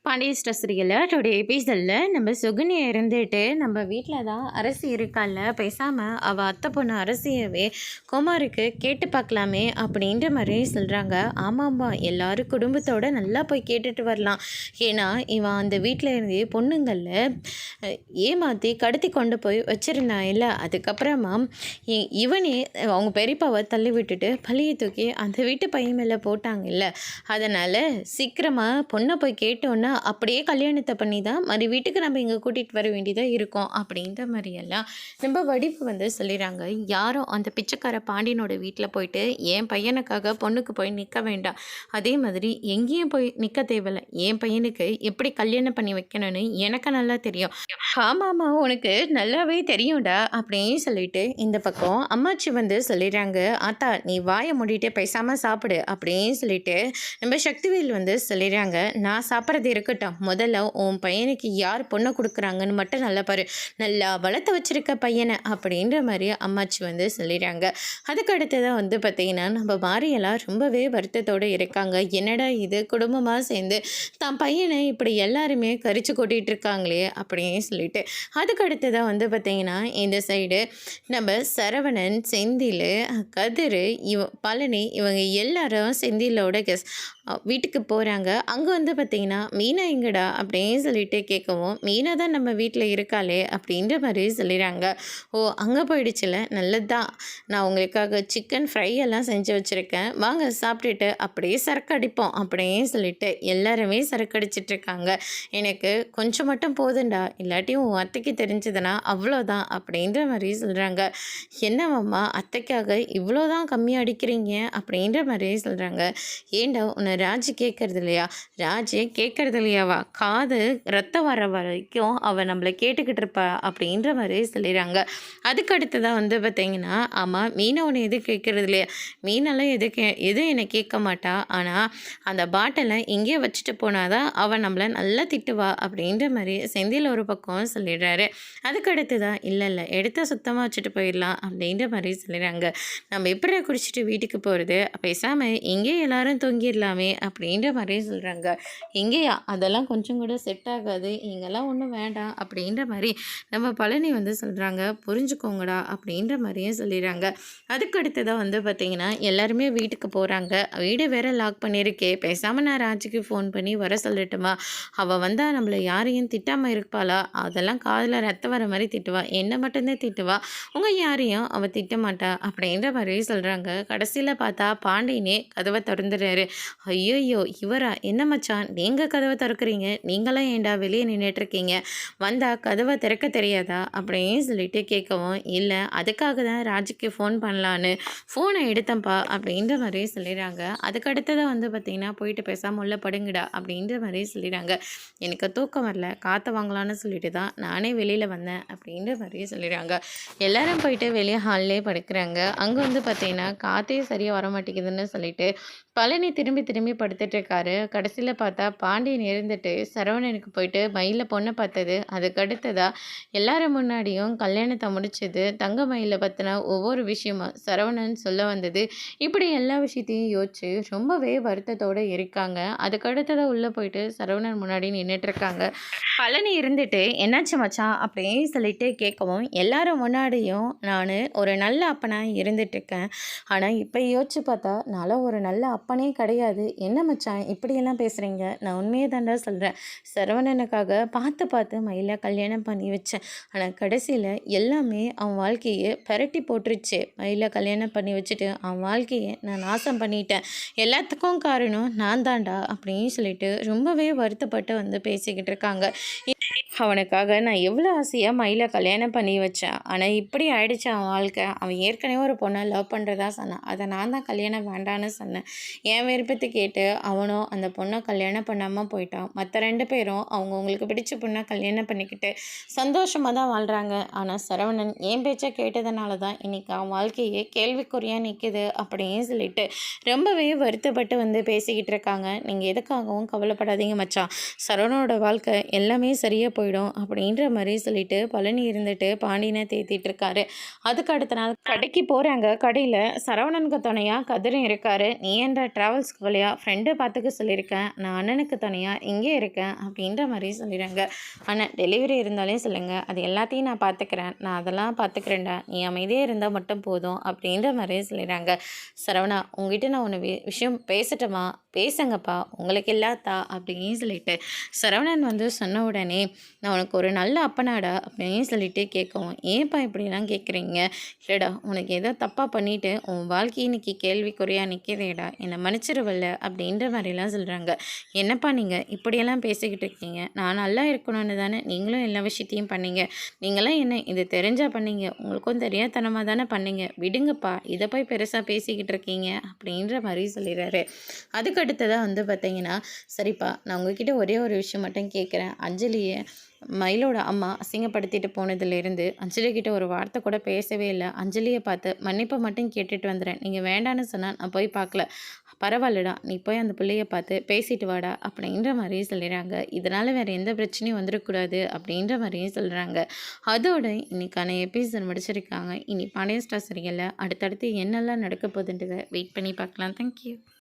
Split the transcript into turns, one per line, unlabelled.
பாண்டிய ஸ்டோரியில் டுடே எபிசோடில் நம்ம சுகுனி இருந்துட்டு நம்ம வீட்டில் தான் அரசி இருக்கால, பேசாமல் அவள் அத்தை பொண்ணு அரசியவே குமாருக்கு கேட்டு பார்க்கலாமே அப்படின்ற மாதிரி சொல்கிறாங்க. ஆமாம்மா, எல்லாரும் குடும்பத்தோடு நல்லா போய் கேட்டுட்டு வரலாம். ஏன்னா இவன் அந்த வீட்டில் இருந்து பொண்ணுங்களில் ஏமாற்றி கடத்தி கொண்டு போய் வச்சுருந்தான் இல்லை. அதுக்கப்புறமா இவனே அவங்க பெரியப்பாவை தள்ளி விட்டுட்டு பழியை தூக்கி அந்த வீட்டு பையன் மேலே போட்டாங்க இல்லை. அதனால் சீக்கிரமாக பொண்ணை போய் கேட்டோன்னா அப்படியே கல்யாணத்தை பண்ணி தான் மறு வீட்டுக்கு நம்ம இங்கே கூட்டிகிட்டு வர வேண்டியதாக இருக்கும் அப்படின்ற மாதிரியெல்லாம் நம்ம வடிவு சொல்லிடுறாங்க. யாரும் அந்த பிச்சைக்கார பாண்டியனோட வீட்டில் போயிட்டு என் பையனுக்காக பொண்ணுக்கு போய் நிற்க வேண்டாம், அதே மாதிரி எங்கேயும் போய் நிற்க தேவையில்லை, என் பையனுக்கு எப்படி கல்யாணம் பண்ணி வைக்கணும்னு எனக்கு நல்லா தெரியும். ஆமாம்மா, உனக்கு நல்லாவே தெரியும்டா அப்படின்னு சொல்லிட்டு இந்த பக்கம் அம்மாச்சி சொல்லிடுறாங்க. ஆத்தா, நீ வாயை மூடிட்டு பேசாமல் சாப்பிடு அப்படின்னு சொல்லிட்டு நம்ம சக்திவேல் சொல்லிடுறாங்க. நான் சாப்பிட்றது இருக்கட்டும், முதல்ல உன் பையனுக்கு யார் பொண்ணை கொடுக்குறாங்கன்னு மட்டும் நல்லா பாரு, நல்லா வளர்த்து வச்சிருக்க பையனை அப்படின்ற மாதிரி அம்மாச்சி சொல்லிடுறாங்க. அதுக்கு அடுத்ததான் பார்த்தீங்கன்னா நம்ம மாரியெல்லாம் ரொம்பவே வருத்தத்தோடு இருக்காங்க. என்னடா இது, குடும்பமாக சேர்ந்து தான் பையனை இப்படி எல்லாருமே கரிச்சு கொட்டிகிட்டு இருக்காங்களே அப்படின்னு சொல்லிட்டு. அதுக்கு அடுத்ததான் பார்த்தீங்கன்னா இந்த சைடு நம்ம சரவணன், செந்தில், கதிர், பழனி இவங்க எல்லாரும் செந்திலோட வீட்டுக்கு போகிறாங்க. அங்கே பார்த்தீங்கன்னா மீனா எங்கடா அப்படின்னு சொல்லிட்டு கேட்கவும், மீனா தான் நம்ம வீட்டில் இருக்காளே அப்படின்ற மாதிரி சொல்லிடுறாங்க. ஓ, அங்கே போயிடுச்சுல, நல்லது தான். நான் உங்களுக்காக சிக்கன் ஃப்ரை எல்லாம் செஞ்சு வச்சுருக்கேன், வாங்க சாப்பிட்டுட்டு அப்படியே சரக்கு அடிப்போம் அப்படின்னு சொல்லிட்டு எல்லாருமே சரக்கு அடிச்சிட்ருக்காங்க. எனக்கு கொஞ்சம் மட்டும் போதுண்டா, இல்லாட்டியும் உன் அத்தைக்கு தெரிஞ்சதுன்னா அவ்வளோதான் அப்படின்ற மாதிரி சொல்கிறாங்க. என்னவாம்மா, அத்தைக்காக இவ்வளோதான் கம்மியாக அடிக்கிறீங்க அப்படின்ற மாதிரி சொல்கிறாங்க. ஏண்டா உன்னை ராஜி கேட்கறது இல்லையா? ராஜி கேட்கறது இல்லையாவா? காது ரத்தம் வர வரைக்கும் அவள் நம்மளை கேட்டுக்கிட்டு இருப்பா அப்படின்ற மாதிரி சொல்லிடுறாங்க. அதுக்கு அடுத்ததான் பார்த்தீங்கன்னா, ஆமாம், மீனை ஒன்று எது கேட்கறது இல்லையா? மீனெல்லாம் எதுவும் என்னை கேட்க மாட்டா, ஆனால் அந்த பாட்டிலை இங்கேயே வச்சுட்டு போனாதான் அவள் நம்மளை நல்லா திட்டுவா அப்படின்ற மாதிரி செந்தில் ஒரு பக்கம் சொல்லிடுறாரு. அதுக்கு அடுத்ததான் இல்லை எடுத்த சுத்தமாக வச்சுட்டு போயிடலாம் அப்படின்ற மாதிரி சொல்லிடுறாங்க. நம்ம எப்படி குடிச்சிட்டு வீட்டுக்கு போகிறது, பேசாமல் இங்கே எல்லாரும் தூங்கிடலாமே அப்படின்ற மாதிரி சொல்கிறாங்க. இங்கேயா, அதெல்லாம் கொஞ்சம் கூட செட் ஆகாது, இங்கெல்லாம் ஒன்றும் வேண்டாம் அப்படின்ற மாதிரி நம்ம பழனி சொல்கிறாங்க. புரிஞ்சுக்கோங்கடா அப்படின்ற மாதிரியும் சொல்லிடுறாங்க. அதுக்கு அடுத்ததாக பார்த்திங்கன்னா எல்லாருமே வீட்டுக்கு போகிறாங்க. வீடு வேற லாக் பண்ணியிருக்கே, பேசாமல் நான் ராஜுக்கு ஃபோன் பண்ணி வர சொல்லட்டுமா? அவள் வந்தால் நம்மளை யாரையும் திட்டாமல் இருப்பாளா? அதெல்லாம் காதில் ரத்தம் வர மாதிரி திட்டுவா, என்னை மட்டும்தான் திட்டுவா, உங்கள் யாரையும் அவள் திட்ட மாட்டா அப்படின்ற மாதிரி சொல்கிறாங்க. கடைசியில் பார்த்தா பாண்டியனே கதவை திறந்துடுறாரு. ஐயோயோ, இவரா? என்ன மச்சான், நீங்கள் கதவை திறக்கிறீங்க, நீங்களாம் ஏண்டா வெளியே நின்றுட்டுருக்கீங்க, வந்தால் கதவை திறக்க தெரியாதா அப்படின்னு சொல்லிட்டு கேட்கவும், இல்லை அதுக்காக தான் ராஜுக்கு ஃபோன் பண்ணலான்னு ஃபோனை எடுத்தேன்ப்பா அப்படின்ற மாதிரி சொல்லிடுறாங்க. அதுக்கு அடுத்ததான் பார்த்திங்கன்னா போயிட்டு பேசாமல் உள்ள படுங்கடா அப்படின்ற மாதிரி சொல்லிடுறாங்க. எனக்கு தூக்கம் வரல, காற்றை வாங்கலான்னு சொல்லிட்டு தான் நானே வெளியில் வந்தேன் அப்படின்ற மாதிரி சொல்லிடுறாங்க. எல்லாரும் போயிட்டு வெளியே ஹால்லே படுக்கிறாங்க. அங்கே பார்த்திங்கன்னா காற்றே சரியாக வர மாட்டேங்குதுன்னு சொல்லிட்டு பழனி திரும்பி திரும்பி படுத்துட்டு இருக்காரு. கடைசியில் பார்த்தா பாண்டியன் இருந்துட்டு சரவணனுக்கு போயிட்டு மயில பொண்ணை பார்த்தது, அதுக்கு அடுத்ததா எல்லாரும் முன்னாடியும் கல்யாணத்தை முடிச்சது, தங்க மயில பற்றின ஒவ்வொரு விஷயமா சரவணன் சொல்ல வந்தது, இப்படி எல்லா விஷயத்தையும் யோசிச்சு ரொம்பவே வருத்தத்தோடு இருக்காங்க. அதுக்கு அடுத்ததாக உள்ளே போயிட்டு சரவணன் முன்னாடி நின்றுட்டு இருக்காங்க. பழனி இருந்துட்டு என்னாச்சு மச்சான் அப்படின்னு சொல்லிட்டு கேட்கவும், எல்லாரும் முன்னாடியும் நான் ஒரு நல்ல அப்பனாக இருந்துட்டுருக்கேன், ஆனால் இப்போ யோசிச்சு பார்த்தா நான் ஒரு நல்ல அப்பனே கிடையாது. என்ன மச்சான் இப்படியெல்லாம் பேசுகிறீங்க? நான் உண்மையை தாண்டா சொல்கிறேன். சரவணனுக்காக பார்த்து மயிலை கல்யாணம் பண்ணி வச்சேன், ஆனால் கடைசியில் எல்லாமே அவன் வாழ்க்கையை பரட்டி போட்டுருச்சு. மயிலை கல்யாணம் பண்ணி வச்சுட்டு அவன் வாழ்க்கையை நான் நாசம் பண்ணிட்டேன், எல்லாத்துக்கும் காரணம் நான் தாண்டா அப்படின்னு சொல்லிட்டு ரொம்பவே வருத்தப்பட்டு பேசிக்கிட்டு இருக்காங்க. அவனுக்காக நான் எவ்வளோ ஆசையாக மயிலை கல்யாணம் பண்ணி வச்சேன், ஆனால் இப்படி ஆயிடுச்சு அவன் வாழ்க்கை. அவன் ஏற்கனவே ஒரு பொண்ணை லவ் பண்ணுறதா சொன்னான், அதை நான் தான் கல்யாணம் வேண்டான்னு சொன்னேன். என் விருப்பத்தை கேட்டு அவனும் அந்த பொண்ணை கல்யாணம் பண்ணாமல் போயிட்டான். மற்ற 2 பேரும் அவங்களுக்கு பிடிச்ச பொண்ணை கல்யாணம் பண்ணிக்கிட்டு சந்தோஷமாக தான் வாழ்கிறாங்க. ஆனால் சரவணன் என் பேச்சை கேட்டதுனால தான் இன்றைக்கி அவன் வாழ்க்கையே கேள்விக்குறியாக நிற்கிது அப்படின்னு சொல்லிட்டு ரொம்பவே வருத்தப்பட்டு பேசிக்கிட்டு இருக்காங்க. நீங்கள் எதுக்காகவும் கவலைப்படாதீங்க மச்சான், சரவணனோட வாழ்க்கை எல்லாமே சரியாக போயிடும் அப்படின்ற மாதிரி சொல்லிட்டு பழனி இருந்துட்டு பாண்டியனை தேத்திட்டு இருக்காரு. அதுக்கு அடுத்த நாள் கடைக்கு போகிறாங்க. கடையில் சரவணனுக்கு துணையாக கதிரும் இருக்காரு. நீ என்ற ட்ராவல்ஸ்க்கு வழியா ஃப்ரெண்டை பார்த்துக்க சொல்லியிருக்கேன், நான் அண்ணனுக்கு துணையாக இங்கே இருக்கேன் அப்படின்ற மாதிரி சொல்லிடுறாங்க. அண்ணன் டெலிவரி இருந்தாலே சொல்லுங்கள், அது எல்லாத்தையும் நான் பார்த்துக்கிறேன், நான் அதெல்லாம் பார்த்துக்கிறேன்டா, நீ அமைதியாக இருந்தால் மட்டும் போதும் அப்படின்ற மாதிரி சொல்லிடுறாங்க. சரவணா, உங்ககிட்ட நான் ஒன்று விஷயம் பேசட்டுமா? பேசுங்கப்பா, உங்களுக்கு இல்லாதா அப்படின்னு சொல்லிட்டு சரவணன் வந்து சொன்ன உடனே, நான் உனக்கு ஒரு நல்ல அப்பனாடா அப்படின்னு சொல்லிட்டு கேட்கவும், ஏன்ப்பா இப்படிலாம் கேட்குறீங்க? இல்லைடா, உனக்கு ஏதோ தப்பாக பண்ணிவிட்டு உன் வாழ்க்கை இன்னைக்கு கேள்விக்குறையாக நிற்கிறேடா, என்னை மன்னிச்சிருவல்ல அப்படின்ற மாதிரிலாம் சொல்கிறாங்க. என்னப்பா நீங்கள் இப்படியெல்லாம் பேசிக்கிட்டு இருக்கீங்க? நான் நல்லா இருக்கணும்னு தானே நீங்களும் எல்லா விஷயத்தையும் பண்ணீங்க. நீங்களாம் என்ன இது தெரிஞ்சா பண்ணீங்க? உங்களுக்கும் தெரியாதனமாக தானே பண்ணீங்க. விடுங்கப்பா, இதை போய் பெருசாக பேசிக்கிட்டு இருக்கீங்க அப்படின்ற மாதிரி சொல்லிடுறாரு. அதுக்கு அடுத்ததாக வந்து பார்த்தீங்கன்னா, சரிப்பா, நான் உங்ககிட்ட ஒரே ஒரு விஷயம் மட்டும் கேட்குறேன். அஞ்சலியை மயிலோட அம்மா அசிங்கப்படுத்திட்டு போனதுலேருந்து அஞ்சலி கிட்ட ஒரு வார்த்தை கூட பேசவே இல்லை. அஞ்சலியை பார்த்து மன்னிப்பை மட்டும் கேட்டுட்டு வந்துடுறேன், நீங்கள் வேண்டான்னு சொன்னால் நான் போய் பார்க்கல, பரவாயில்லடா, நீ போய் அந்த பிள்ளையை பார்த்து பேசிட்டு வாடா அப்படின்ற மாதிரியும் சொல்லிடுறாங்க. இதனால் வேறு எந்த பிரச்சனையும் வந்துடக்கூடாது அப்படின்ற மாதிரியும் சொல்கிறாங்க. அதோட இன்னைக்கான எபிசோட் முடிச்சிருக்காங்க. இனி பாண்டியன் ஸ்டார் சீரியலில் அடுத்தடுத்து என்னெல்லாம் நடக்க போகுதுன்றதை வெயிட் பண்ணி பார்க்கலாம். தேங்க்யூ.